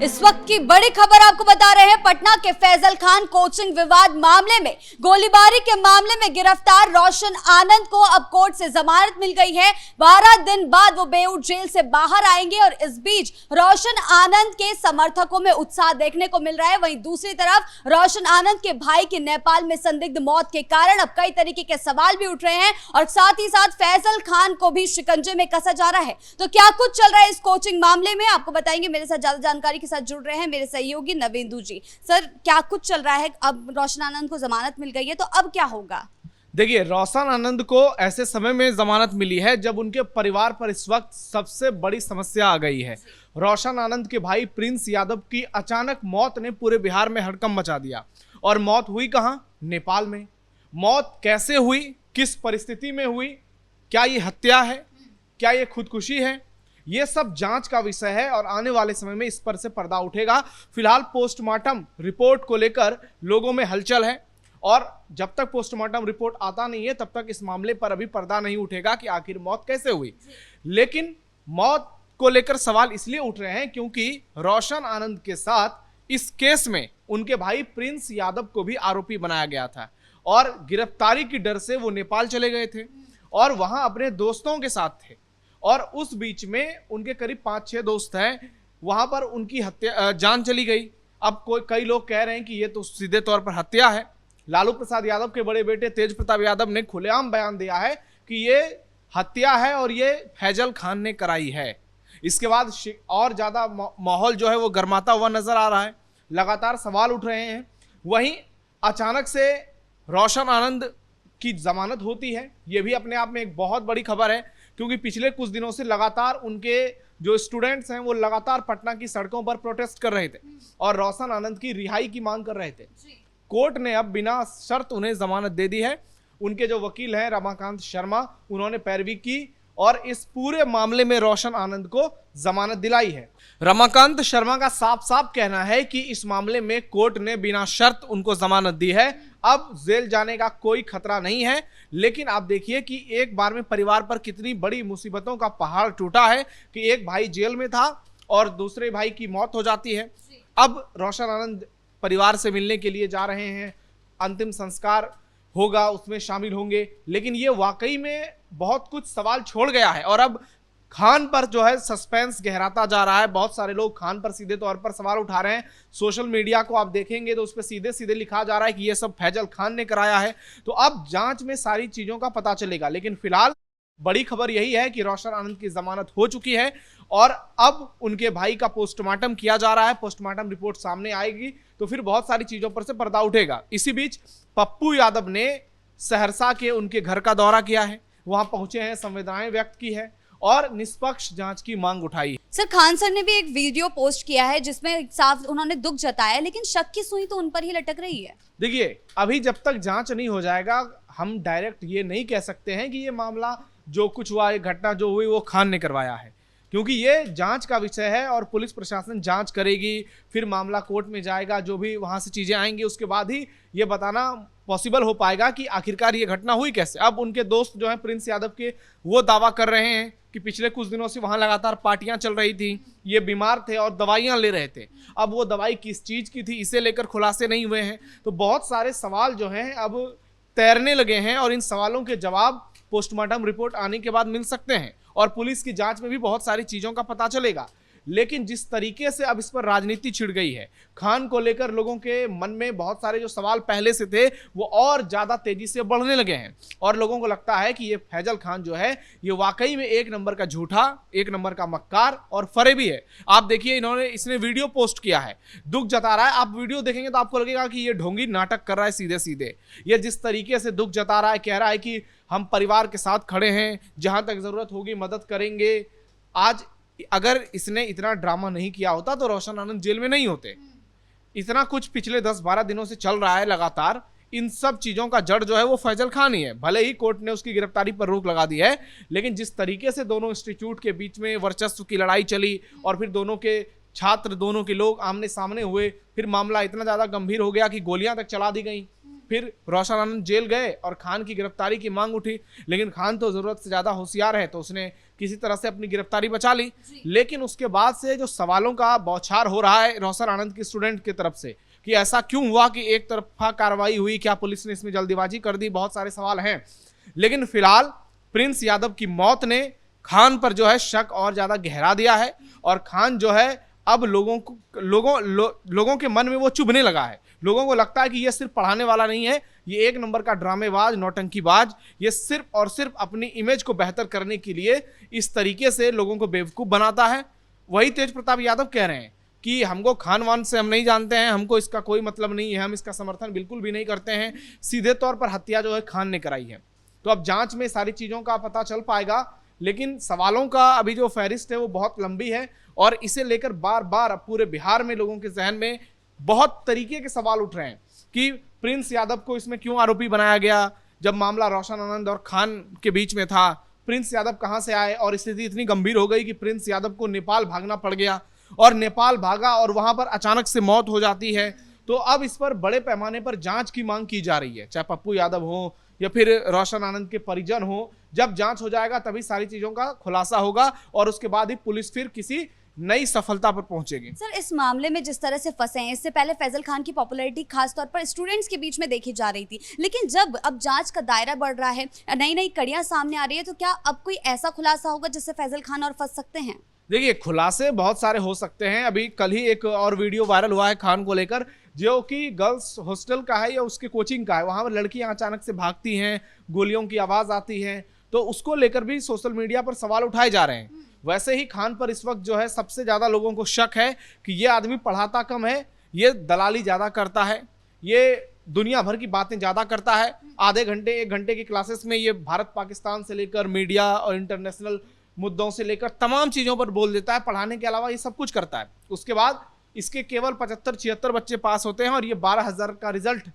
इस वक्त की बड़ी खबर आपको बता रहे हैं। पटना के फैजल खान कोचिंग विवाद मामले में गोलीबारी के मामले में गिरफ्तार रोशन आनंद को अब कोर्ट से जमानत मिल गई है। 12 दिन बाद वो बेऊर जेल से बाहर आएंगे और इस बीच रोशन आनंद के समर्थकों में उत्साह देखने को मिल रहा है। वहीं दूसरी तरफ रोशन आनंद के भाई की नेपाल में संदिग्ध मौत के कारण अब कई तरीके के सवाल भी उठ रहे हैं और साथ ही साथ फैजल खान को भी शिकंजे में कसा जा रहा है। तो क्या कुछ चल रहा है इस कोचिंग मामले में, आपको बताएंगे। मेरे साथ ज्यादा जानकारी के साथ जुड़ रहे हैं मेरे सहयोगी नवेंदु जी। सर, क्या कुछ चल रहा है? अब रोशन आनंद को जमानत मिल गई है, तो अब क्या होगा? देखिए, रोशन आनंद को ऐसे समय में जमानत मिली है जब उनके परिवार पर इस वक्त सबसे बड़ी समस्या आ गई है। रोशन आनंद के भाई प्रिंस यादव की अचानक मौत ने पूरे बिहार में हड़कंप मचा दिया। और मौत हुई कहां? नेपाल में। मौत कैसे हुई, किस परिस्थिति में हुई, क्या ये हत्या है, क्या ये खुदकुशी है, ये सब जांच का विषय है और आने वाले समय में इस पर से पर्दा उठेगा। फिलहाल पोस्टमार्टम रिपोर्ट को लेकर लोगों में हलचल है और जब तक पोस्टमार्टम रिपोर्ट आता नहीं है तब तक इस मामले पर अभी पर्दा नहीं उठेगा कि आखिर मौत कैसे हुई। लेकिन मौत को लेकर सवाल इसलिए उठ रहे हैं क्योंकि रोशन आनंद के साथ इस केस में उनके भाई प्रिंस यादव को भी आरोपी बनाया गया था और गिरफ्तारी की डर से वो नेपाल चले गए थे और वहां अपने दोस्तों के साथ थे और उस बीच में उनके करीब 5-6 दोस्त हैं, वहां पर उनकी हत्या जान चली गई। अब कई लोग कह रहे हैं कि ये तो सीधे तौर पर हत्या है। लालू प्रसाद यादव के बड़े बेटे तेज प्रताप यादव ने खुलेआम बयान दिया है कि ये हत्या है और ये फैजल खान ने कराई है। इसके बाद और ज्यादा माहौल जो है वो गर्माता हुआ नजर आ रहा है, लगातार सवाल उठ रहे हैं। वहीं अचानक से रोशन आनंद की जमानत होती है, ये भी अपने आप में एक बहुत बड़ी खबर है क्योंकि पिछले कुछ दिनों से लगातार उनके जो स्टूडेंट्स हैं वो लगातार पटना की सड़कों पर प्रोटेस्ट कर रहे थे और रोशन आनंद की रिहाई की मांग कर रहे थे। कोर्ट ने अब बिना शर्त उन्हें जमानत दे दी है। उनके जो वकील हैं रमाकांत शर्मा, उन्होंने पैरवी की और इस पूरे मामले में रोशन आनंद को जमानत दिलाई है। रमाकांत शर्मा का साफ साफ कहना है कि इस मामले में कोर्ट ने बिना शर्त उनको जमानत दी है, अब जेल जाने का कोई खतरा नहीं है। लेकिन आप देखिए कि एक बार में परिवार पर कितनी बड़ी मुसीबतों का पहाड़ टूटा है कि एक भाई जेल में था और दूसरे भाई की मौत हो जाती है। अब रोशन आनंद परिवार से मिलने के लिए जा रहे हैं, अंतिम संस्कार होगा, उसमें शामिल होंगे। लेकिन ये वाकई में बहुत कुछ सवाल छोड़ गया है और अब खान पर जो है सस्पेंस गहराता जा रहा है। बहुत सारे लोग खान पर सीधे तौर पर सवाल उठा रहे हैं। सोशल मीडिया को आप देखेंगे तो उस पर सीधे सीधे लिखा जा रहा है कि ये सब फैजल खान ने कराया है। तो अब जांच में सारी चीजों का पता चलेगा। लेकिन फिलहाल बड़ी खबर यही है कि रोशन आनंद की जमानत हो चुकी है और अब उनके भाई का पोस्टमार्टम किया जा रहा है। पोस्टमार्टम रिपोर्ट सामने आएगी तो फिर बहुत सारी चीजों पर से पर्दा उठेगा। इसी बीच पप्पू यादव ने सहरसा के उनके घर का दौरा किया है, वहां पहुंचे हैं, संवेदनाएं व्यक्त की है और निष्पक्ष जांच की मांग उठाई। सर, खान सर ने भी एक वीडियो पोस्ट किया है जिसमें साफ उन्होंने दुख जताया, लेकिन शक की सुई तो उन पर ही लटक रही है। देखिए, अभी जब तक जांच नहीं हो जाएगा हम डायरेक्ट ये नहीं कह सकते हैं कि ये मामला जो कुछ हुआ, ये घटना जो हुई वो खान ने करवाया है, क्योंकि ये जांच का विषय है और पुलिस प्रशासन जांच करेगी, फिर मामला कोर्ट में जाएगा, जो भी वहां से चीजें आएंगी उसके बाद ही ये बताना पॉसिबल हो पाएगा कि आखिरकार ये घटना हुई कैसे। अब उनके दोस्त जो हैं प्रिंस यादव के, वो दावा कर रहे हैं कि पिछले कुछ दिनों से वहां लगातार पार्टियां चल रही थी, ये बीमार थे और दवाइयां ले रहे थे। अब वो दवाई किस चीज की थी इसे लेकर खुलासे नहीं हुए हैं। तो बहुत सारे सवाल जो हैं अब तैरने लगे हैं और इन सवालों के जवाब पोस्टमार्टम रिपोर्ट आने के बाद मिल सकते हैं और पुलिस की जांच में भी बहुत सारी चीजों का पता चलेगा। लेकिन जिस तरीके से अब इस पर राजनीति छिड़ गई है, खान को लेकर लोगों के मन में बहुत सारे जो सवाल पहले से थे वो और ज्यादा तेजी से बढ़ने लगे हैं और लोगों को लगता है कि ये फैजल खान जो है ये वाकई में एक नंबर का झूठा, एक नंबर का मक्कार और फरेबी है। आप देखिए, इसने वीडियो पोस्ट किया है, दुख जता रहा है। आप वीडियो देखेंगे तो आपको लगेगा कि ये ढोंगी नाटक कर रहा है सीधे सीधे। ये जिस तरीके से दुख जता रहा है, कह रहा है कि हम परिवार के साथ खड़े हैं, जहां तक जरूरत होगी मदद करेंगे। आज अगर इसने इतना ड्रामा नहीं किया होता तो रोशन आनंद जेल में नहीं होते। इतना कुछ पिछले 10-12 दिनों से चल रहा है लगातार। इन सब चीजों का जड़ जो है वो फैजल खान ही है। भले ही कोर्ट ने उसकी गिरफ्तारी पर रोक लगा दी है, लेकिन जिस तरीके से दोनों इंस्टीट्यूट के बीच में वर्चस्व की लड़ाई चली और फिर दोनों के छात्र, दोनों के लोग आमने सामने हुए, फिर मामला इतना ज्यादा गंभीर हो गया कि गोलियां तक चला दी गई। फिर रोशन आनंद जेल गए और खान की गिरफ्तारी की मांग उठी, लेकिन खान तो जरूरत से ज्यादा होशियार है तो उसने किसी तरह से अपनी गिरफ्तारी बचा ली। लेकिन उसके बाद से जो सवालों का बौछार हो रहा है रोशन आनंद की स्टूडेंट की तरफ से कि ऐसा क्यों हुआ कि एक तरफा कार्रवाई हुई, क्या पुलिस ने इसमें जल्दीबाजी कर दी, बहुत सारे सवाल हैं। लेकिन फिलहाल प्रिंस यादव की मौत ने खान पर जो है शक और ज्यादा गहरा दिया है और खान जो है अब लोगों के मन में वो चुभने लगा है। लोगों को लगता है कि ये सिर्फ पढ़ाने वाला नहीं है, ये एक नंबर का ड्रामेबाज, नौटंकीबाज, ये सिर्फ और सिर्फ अपनी इमेज को बेहतर करने के लिए इस तरीके से लोगों को बेवकूफ बनाता है। वही तेज प्रताप यादव कह रहे हैं कि हमको खान वान से हम नहीं जानते हैं, हमको इसका कोई मतलब नहीं है, हम इसका समर्थन बिल्कुल भी नहीं करते हैं। सीधे तौर पर हत्या जो है खान ने कराई है। तो अब जांच में सारी चीजों का पता चल पाएगा, लेकिन सवालों का अभी जो फहरिस्त है वो बहुत लंबी है और इसे लेकर बार बार अब पूरे बिहार में लोगों के जहन में बहुत तरीके के सवाल उठ रहे हैं कि प्रिंस यादव को इसमें क्यों आरोपी बनाया गया। जब मामला रोशन आनंद और खान के बीच में था, प्रिंस यादव कहां से आए और स्थिति इतनी गंभीर हो गई कि प्रिंस यादव को नेपाल भागना पड़ गया और नेपाल भागा और वहां पर अचानक से मौत हो जाती है। तो अब इस पर बड़े पैमाने पर जांच की मांग की जा रही है, चाहे पप्पू यादव हो या फिर रोशन आनंद के परिजन हो। जब जांच हो जाएगा तभी सारी चीजों का खुलासा होगा और उसके बाद ही पुलिस फिर किसी नई सफलता पर पहुंचेगी। सर, इस मामले में जिस तरह से फंसे हैं, इससे पहले फैजल खान की पॉपुलैरिटी खासतौर पर स्टूडेंट्स के बीच में देखी जा रही थी, लेकिन जब अब जांच का दायरा बढ़ रहा है, नई नई कड़ियां सामने आ रही है, तो क्या अब कोई ऐसा खुलासा होगा जिससे फैजल खान और फंस सकते हैं? देखिए, खुलासे बहुत सारे हो सकते हैं। अभी कल ही एक और वीडियो वायरल हुआ है खान को लेकर, जो कि गर्ल्स हॉस्टल का है या उसके कोचिंग का है। वहां पर लड़कियां अचानक से भागती हैं, गोलियों की आवाज आती है, तो उसको लेकर भी सोशल मीडिया पर सवाल उठाए जा रहे हैं। वैसे ही खान पर इस वक्त जो है सबसे ज्यादा लोगों को शक है कि ये आदमी पढ़ाता कम है, ये दलाली ज्यादा करता है, ये दुनिया भर की बातें ज्यादा करता है। आधे घंटे 1 घंटे की क्लासेस में ये भारत पाकिस्तान से लेकर मीडिया और इंटरनेशनल मुद्दों से लेकर तमाम चीजों पर बोल देता है। पढ़ाने के अलावा ये सब कुछ करता है। उसके बाद इसके केवल 75-76 बच्चे पास होते हैं और ये 12,000 का रिजल्ट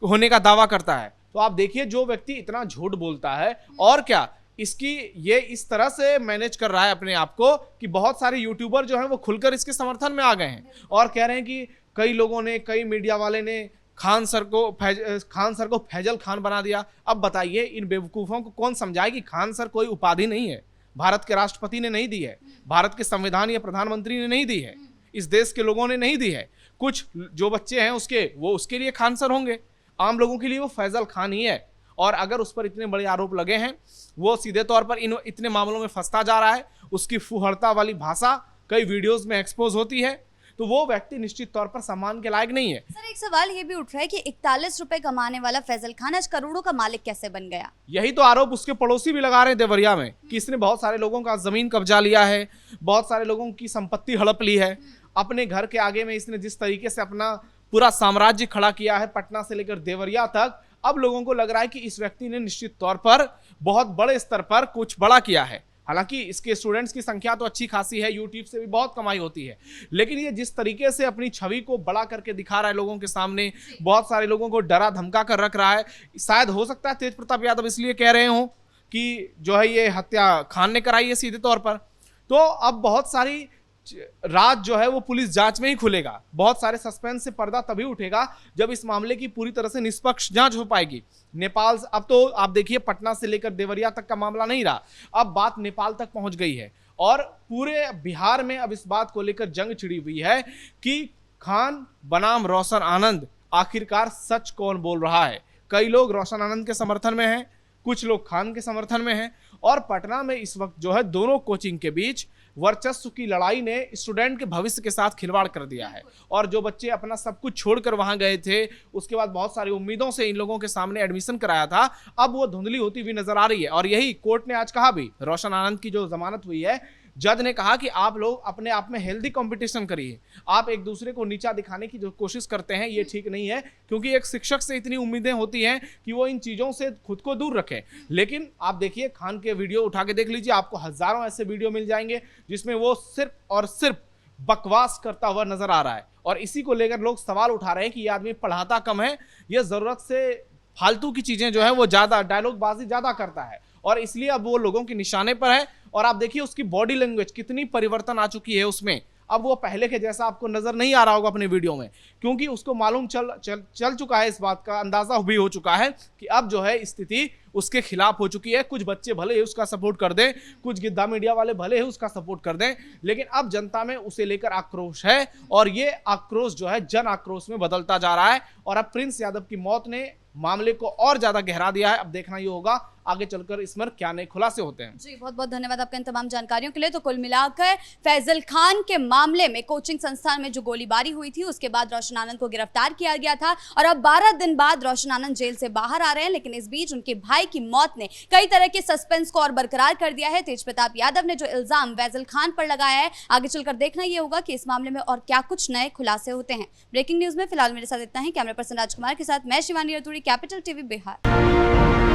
होने का दावा करता है। तो आप देखिए, जो व्यक्ति इतना झूठ बोलता है और क्या इसकी ये इस तरह से मैनेज कर रहा है अपने आप को कि बहुत सारे यूट्यूबर जो हैं वो खुलकर इसके समर्थन में आ गए हैं और कह रहे हैं कि कई लोगों ने, कई मीडिया वाले ने खान सर को फैजल खान बना दिया। अब बताइए, इन बेवकूफ़ों को कौन समझाए कि खान सर कोई उपाधि नहीं है, भारत के राष्ट्रपति ने नहीं दी है, भारत के संविधान या प्रधानमंत्री ने नहीं दी है, इस देश के लोगों ने नहीं दी है। कुछ जो बच्चे हैं उसके लिए खान सर होंगे, आम लोगों के लिए वो फैजल खान ही है। और अगर उस पर इतने बड़े आरोप लगे हैं, वो सीधे तौर पर इतने मामलों में फंसता जा रहा है, उसकी फुहड़ता वाली भाषा कई वीडियोस में एक्सपोज होती है, तो वो व्यक्ति निश्चित तौर पर सम्मान के लायक नहीं है। सर, एक सवाल ये भी उठ रहा है कि 41 रुपए कमाने वाला फैजल खान आज करोड़ों का मालिक कैसे बन गया? यही तो आरोप उसके पड़ोसी भी लगा रहे हैं देवरिया में कि इसने बहुत सारे लोगों का जमीन कब्जा लिया है, बहुत सारे लोगों की संपत्ति हड़प ली है। अपने घर के आगे में इसने जिस तरीके से अपना पूरा साम्राज्य खड़ा किया है, पटना से लेकर देवरिया तक, अब लोगों को लग रहा है कि इस व्यक्ति ने निश्चित तौर पर बहुत बड़े स्तर पर कुछ बड़ा किया है। हालांकि इसके स्टूडेंट्स की संख्या तो अच्छी खासी है, यूट्यूब से भी बहुत कमाई होती है, लेकिन ये जिस तरीके से अपनी छवि को बड़ा करके दिखा रहा है लोगों के सामने, बहुत सारे लोगों को डरा धमका कर रख रहा है। शायद हो सकता है तेज प्रताप यादव इसलिए कह रहे हो कि जो है ये हत्या खान ने कराई है सीधे तौर पर। तो अब बहुत सारी राज जो है वो पुलिस जांच में ही खुलेगा। बहुत सारे सस्पेंस से पर्दा तभी उठेगा जब इस मामले की पूरी तरह से निष्पक्ष जांच हो पाएगी। नेपाल, अब तो आप देखिए, पटना से लेकर देवरिया तक का मामला नहीं रहा, अब बात नेपाल तक पहुंच गई है और पूरे बिहार में अब इस बात को लेकर जंग छिड़ी हुई है कि खान बनाम रोशन आनंद, आखिरकार सच कौन बोल रहा है। कई लोग रोशन आनंद के समर्थन में हैं, कुछ लोग खान के समर्थन में हैं और पटना में इस वक्त जो है दोनों कोचिंग के बीच वर्चस्व की लड़ाई ने स्टूडेंट के भविष्य के साथ खिलवाड़ कर दिया है। और जो बच्चे अपना सब कुछ छोड़कर वहां गए थे, उसके बाद बहुत सारी उम्मीदों से इन लोगों के सामने एडमिशन कराया था, अब वो धुंधली होती हुई नजर आ रही है। और यही कोर्ट ने आज कहा भी, रोशन आनंद की जो जमानत हुई है, जज ने कहा कि आप लोग अपने आप में हेल्दी कंपटीशन करिए, आप एक दूसरे को नीचा दिखाने की जो कोशिश करते हैं ये ठीक नहीं है, क्योंकि एक शिक्षक से इतनी उम्मीदें होती हैं कि वो इन चीजों से खुद को दूर रखे। लेकिन आप देखिए, खान के वीडियो उठा के देख लीजिए, आपको हजारों ऐसे वीडियो मिल जाएंगे जिसमें वो सिर्फ और सिर्फ बकवास करता हुआ नजर आ रहा है। और इसी को लेकर लोग सवाल उठा रहे हैं कि ये आदमी पढ़ाता कम है, ये जरूरत से फालतू की चीजें जो है वो ज्यादा, डायलॉगबाजी ज्यादा करता है और इसलिए अब वो लोगों के निशाने पर है। और आप देखिए उसकी बॉडी लैंग्वेज कितनी परिवर्तन आ चुकी है उसमें। अब वो पहले के जैसा आपको नजर नहीं आ रहा होगा अपने वीडियो में, क्योंकि उसको मालूम चल चुका है, इस बात का अंदाजा भी हो चुका है कि अब जो है स्थिति उसके खिलाफ हो चुकी है। कुछ बच्चे भले ही उसका सपोर्ट कर दें, कुछ गिद्दा मीडिया वाले भले ही उसका सपोर्ट कर दें, लेकिन अब जनता में उसे लेकर आक्रोश है और ये आक्रोश जो है जन आक्रोश में बदलता जा रहा है। और अब प्रिंस यादव की मौत ने मामले को और ज्यादा गहरा दिया है। अब देखना ये होगा आगे चलकर इसमें क्या नए खुलासे होते हैं। जी बहुत बहुत धन्यवाद आपका इन तमाम जानकारियों के लिए। तो कुल मिलाकर फैजल खान के मामले में कोचिंग संस्थान में जो गोलीबारी हुई थी उसके बाद रोशन आनंद को गिरफ्तार किया गया था और अब 12 दिन बाद रोशन आनंद जेल से बाहर आ रहे हैं, लेकिन इस बीच उनके भाई की मौत ने कई तरह के सस्पेंस को और बरकरार कर दिया है। तेज प्रताप यादव ने जो इल्जाम फैजल खान पर लगाया है, आगे चलकर देखना यह होगा कि इस मामले में और क्या कुछ नए खुलासे होते हैं। ब्रेकिंग न्यूज में फिलहाल मेरे साथ इतना ही। कैमरा पर्सन राजकुमार के साथ मैं शिवानी रतूड़ी, कैपिटल टीवी बिहार।